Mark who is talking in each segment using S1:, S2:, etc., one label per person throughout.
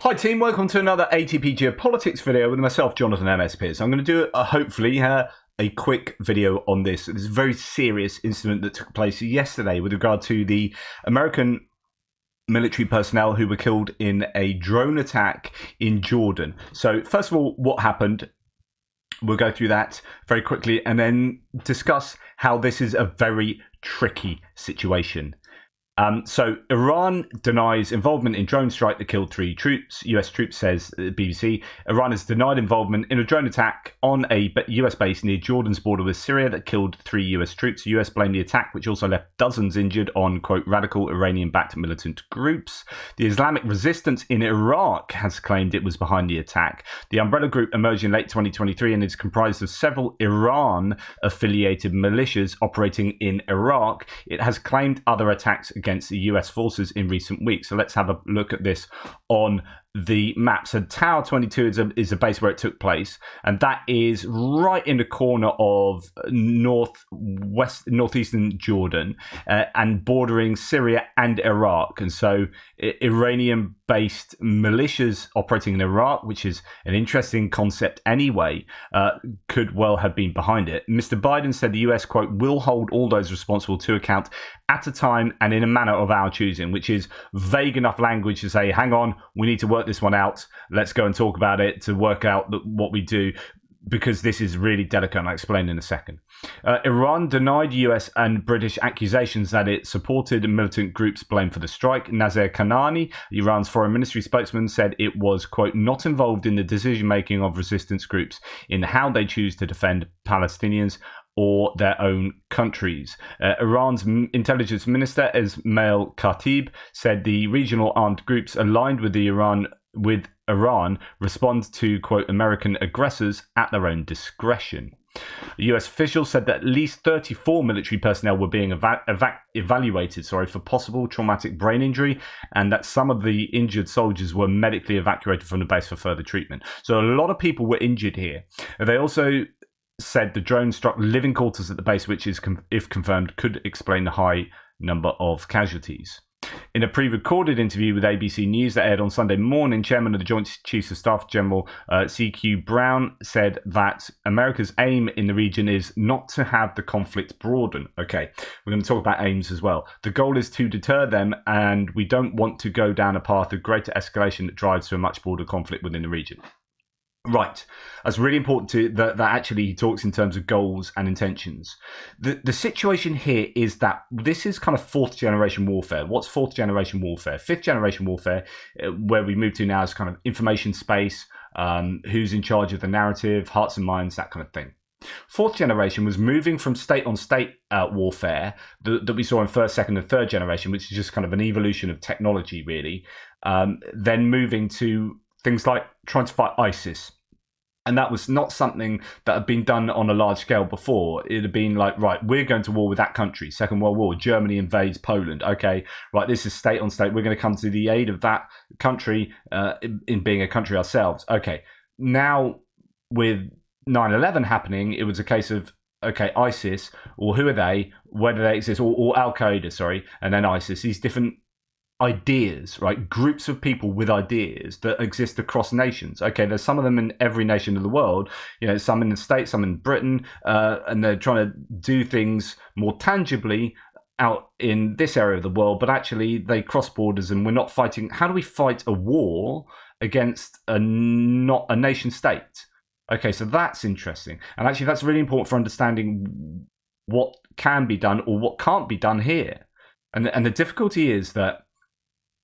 S1: Hi team, welcome to another ATP Geopolitics video with myself, Jonathan MS Pearce. I'm going to do hopefully a quick video on this very serious incident that took place yesterday with regard to the American military personnel who were killed in a drone attack in Jordan. So first of all, what happened? We'll go through that very quickly and then discuss how this is a very tricky situation. So Iran denies involvement in drone strike that killed 3 troops. US troops, says the BBC. Iran has denied involvement in a drone attack on a US base near Jordan's border with Syria that killed 3 US troops. US blamed the attack, which also left dozens injured, on, quote, radical Iranian-backed militant groups. The Islamic resistance in Iraq has claimed it was behind the attack. The umbrella group emerged in late 2023 and is comprised of several Iran-affiliated militias operating in Iraq. It has claimed other attacks against the US forces in recent weeks. So let's have a look at this on the map. So Tower 22 is a base where it took place, and that is right in the corner of northeastern Jordan and bordering Syria and Iraq. And so Iranian-based militias operating in Iraq, which is an interesting concept anyway, could well have been behind it. Mr. Biden said the US, quote, will hold all those responsible to account at a time and in a manner of our choosing, which is vague enough language to say, hang on, we need to work this one out. Let's go and talk about it to work out what we do, because this is really delicate, and I'll explain in a second. Iran denied US and British accusations that it supported militant groups blamed for the strike. Nazir Kanani, Iran's foreign ministry spokesman, said it was, quote, not involved in the decision-making of resistance groups in how they choose to defend Palestinians or their own countries. Iran's intelligence minister, Esmail Khatib, said the regional armed groups aligned with Iran respond to, quote, American aggressors at their own discretion. A US official said that at least 34 military personnel were being evaluated for possible traumatic brain injury, and that some of the injured soldiers were medically evacuated from the base for further treatment. So a lot of people were injured here. They also said the drone struck living quarters at the base, which is, if confirmed, could explain the high number of casualties. In a pre-recorded interview with ABC News that aired on Sunday morning, Chairman of the Joint Chiefs of Staff, General C.Q. Brown, said that America's aim in the region is not to have the conflict broaden. Okay, we're going to talk about aims as well. The goal is to deter them, and we don't want to go down a path of greater escalation that drives to a much broader conflict within the region. Right, that's really important to that actually he talks in terms of goals and intentions. The situation here is that this is kind of 4th generation warfare. What's 4th generation warfare? 5th generation warfare, where we move to now, is kind of information space, who's in charge of the narrative, hearts and minds, that kind of thing. 4th generation was moving from state-on-state warfare that we saw in 1st, 2nd, and 3rd generation, which is just kind of an evolution of technology, really. Then moving to things like trying to fight ISIS. And that was not something that had been done on a large scale before. It had been like, right, we're going to war with that country. Second World War, Germany invades Poland. Okay, right, this is state on state. We're going to come to the aid of that country in being a country ourselves. Okay, now with 9/11 happening, it was a case of, okay, ISIS, or who are they? Where do they exist? Or Al-Qaeda, sorry, and then ISIS. These different ideas, right? Groups of people with ideas that exist across nations. Okay, there's some of them in every nation of the world, some in the States, some in Britain, and they're trying to do things more tangibly out in this area of the world, but actually they cross borders, and we're not fighting. How do we fight a war against not a nation state? Okay, so that's interesting. And actually that's really important for understanding what can be done or what can't be done here. And the difficulty is that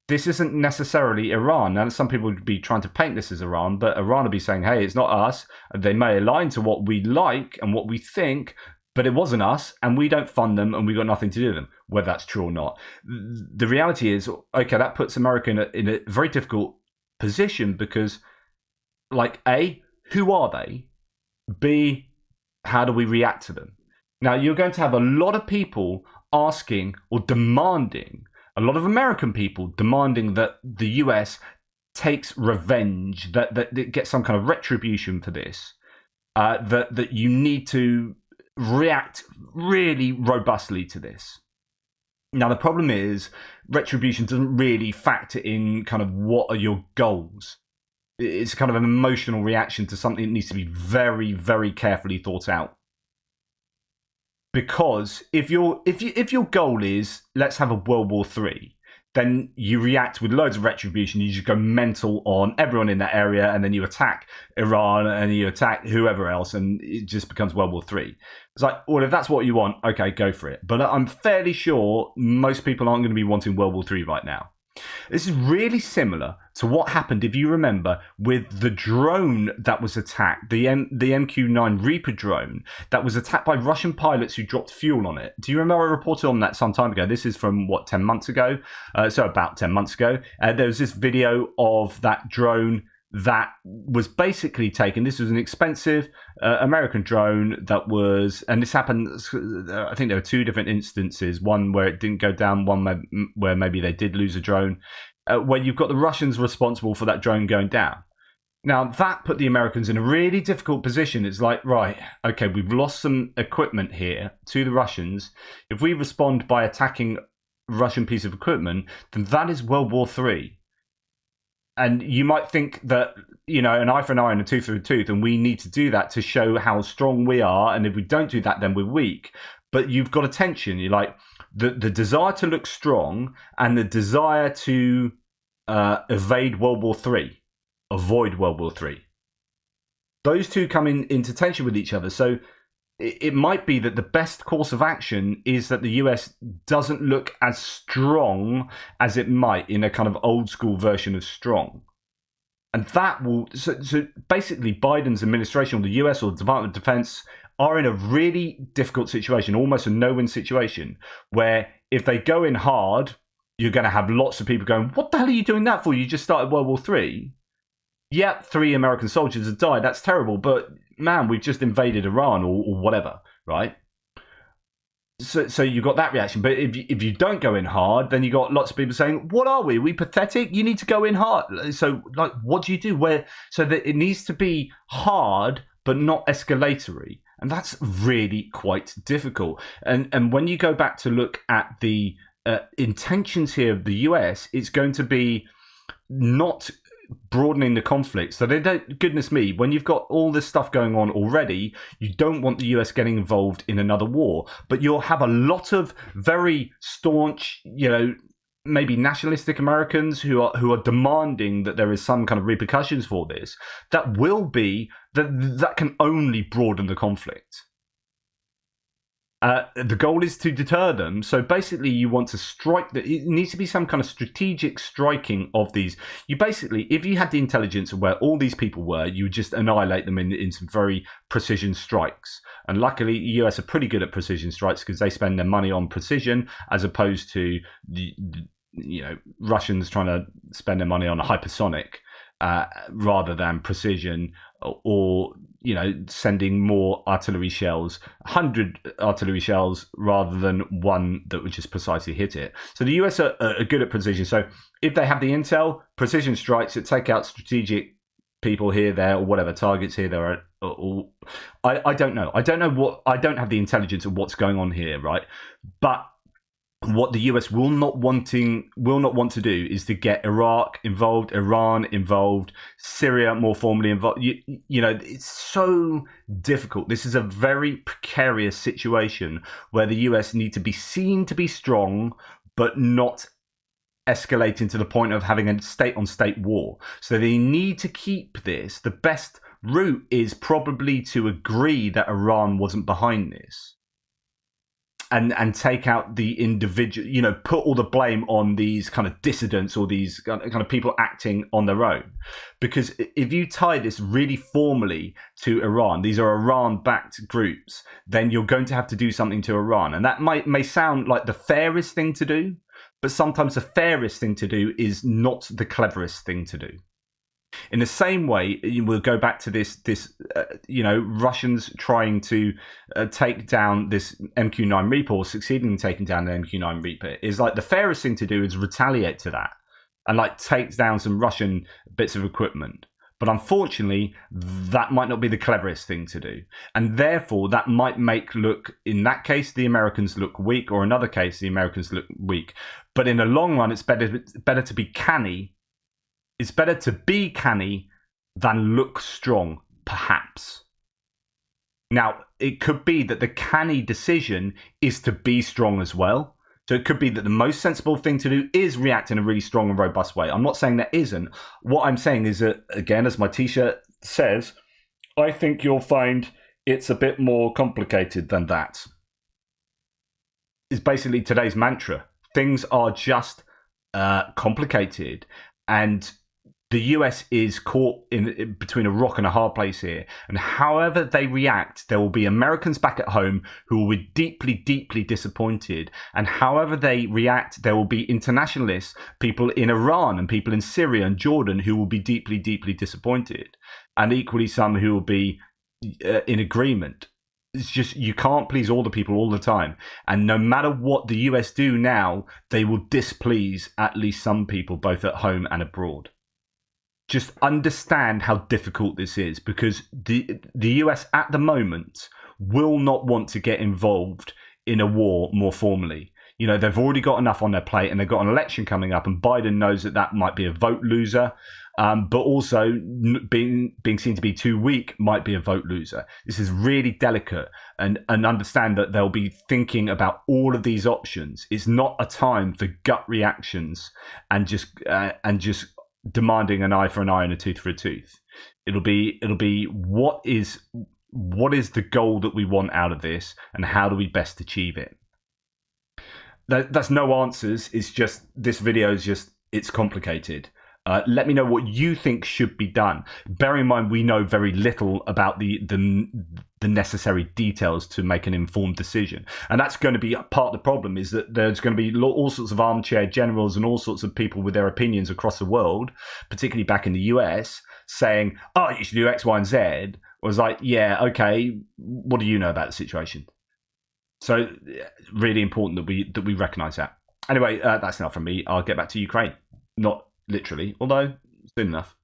S1: this isn't necessarily Iran. Now, some people would be trying to paint this as Iran, but Iran would be saying, hey, it's not us. They may align to what we like and what we think, but it wasn't us, and we don't fund them, and we've got nothing to do with them, whether that's true or not. The reality is, okay, that puts America in a very difficult position because, like, A, who are they? B, how do we react to them? Now, you're going to have a lot of people asking or demanding, a lot of American people demanding that the US takes revenge, that it gets some kind of retribution for this, that you need to react really robustly to this. Now, the problem is retribution doesn't really factor in kind of what are your goals. It's kind of an emotional reaction to something that needs to be very, very carefully thought out. Because if your goal is let's have a World War III, then you react with loads of retribution. You just go mental on everyone in that area, and then you attack Iran and you attack whoever else, and it just becomes World War III. It's like, well, if that's what you want, okay, go for it. But I'm fairly sure most people aren't going to be wanting World War III right now. This is really similar to what happened, if you remember, with the drone that was attacked, the MQ-9 Reaper drone that was attacked by Russian pilots who dropped fuel on it. Do you remember I reported on that some time ago? This is from, 10 months ago? So about 10 months ago. There was this video of that drone that was basically taken. This was an expensive American drone that was, and this happened, I think there were two different instances, one where it didn't go down, one where maybe they did lose a drone, where you've got the Russians responsible for that drone going down. Now, that put the Americans in a really difficult position. It's like, right, okay, we've lost some equipment here to the Russians. If we respond by attacking a Russian piece of equipment, then that is World War III. And you might think that, an eye for an eye and a tooth for a tooth, and we need to do that to show how strong we are. And if we don't do that, then we're weak. But you've got a tension. You're like, the desire to look strong and the desire to evade World War III, avoid World War III. Those two come into tension with each other. So it might be that the best course of action is that the US doesn't look as strong as it might in a kind of old school version of strong. And that will, so basically Biden's administration, or the US or the Department of Defense, are in a really difficult situation, almost a no-win situation, where if they go in hard, you're going to have lots of people going, what the hell are you doing that for? You just started World War III. Yep, 3 American soldiers have died. That's terrible. But man, we've just invaded Iran or whatever, right? So you've got that reaction. But if you don't go in hard, then you got lots of people saying, what are we? Are we pathetic? You need to go in hard. So like, what do you do? So that it needs to be hard, but not escalatory. And that's really quite difficult. And when you go back to look at the intentions here of the US, it's going to be not broadening the conflict. So they don't, goodness me, when you've got all this stuff going on already, you don't want the US getting involved in another war. But you'll have a lot of very staunch, maybe nationalistic Americans who are demanding that there is some kind of repercussions for this. That will be that can only broaden the conflict. The goal is to deter them. So basically, you want to strike. It needs to be some kind of strategic striking of these. You basically, if you had the intelligence of where all these people were, you would just annihilate them in some very precision strikes. And luckily, the US are pretty good at precision strikes because they spend their money on precision, as opposed to the Russians trying to spend their money on a hypersonic rather than precision, or sending more artillery shells, 100 artillery shells rather than one that would just precisely hit it. So the US are good at precision. So if they have the intel, precision strikes that take out strategic people here, there, or whatever targets here, there are. I don't know. I don't have the intelligence of what's going on here, right? But what the US will not want to do is to get Iraq involved, Iran involved, Syria more formally involved. It's so difficult. This is a very precarious situation where the US need to be seen to be strong, but not escalating to the point of having a state-on-state war. So they need to keep this. The best route is probably to agree that Iran wasn't behind this. And take out the individual, put all the blame on these kind of dissidents or these kind of people acting on their own. Because if you tie this really formally to Iran, these are Iran-backed groups, then you're going to have to do something to Iran. And that may sound like the fairest thing to do, but sometimes the fairest thing to do is not the cleverest thing to do. In the same way, we'll go back to this Russians trying to take down this MQ-9 Reaper, or succeeding in taking down the MQ-9 Reaper, is like the fairest thing to do is retaliate to that and like take down some Russian bits of equipment. But unfortunately, that might not be the cleverest thing to do. And therefore, that might in that case, the Americans look weak, or another case, the Americans look weak. But in the long run, it's better to be canny. It's better to be canny than look strong, perhaps. Now, it could be that the canny decision is to be strong as well. So it could be that the most sensible thing to do is react in a really strong and robust way. I'm not saying there isn't. What I'm saying is that, again, as my t-shirt says, I think you'll find it's a bit more complicated than that. Is basically today's mantra. Things are just complicated, and the US is caught in between a rock and a hard place here. And however they react, there will be Americans back at home who will be deeply, deeply disappointed. And however they react, there will be internationalists, people in Iran and people in Syria and Jordan who will be deeply, deeply disappointed. And equally some who will be in agreement. It's just, you can't please all the people all the time. And no matter what the US do now, they will displease at least some people, both at home and abroad. Just understand how difficult this is, because the US at the moment will not want to get involved in a war more formally. You know, they've already got enough on their plate, and they've got an election coming up, and Biden knows that might be a vote loser, but also being seen to be too weak might be a vote loser. This is really delicate, and understand that they'll be thinking about all of these options. It's not a time for gut reactions and just demanding an eye for an eye and a tooth for a tooth. It'll be what is the goal that we want out of this, and how do we best achieve it? That's no answers. It's just, this video is just, it's complicated. Let me know what you think should be done. Bear in mind, we know very little about the necessary details to make an informed decision. And that's going to be part of the problem, is that there's going to be all sorts of armchair generals and all sorts of people with their opinions across the world, particularly back in the US, saying, oh, you should do X, Y, and Z. I was like, yeah, okay, what do you know about the situation? So really important that we recognise that. Anyway, that's enough from me. I'll get back to Ukraine. Not literally, although soon enough.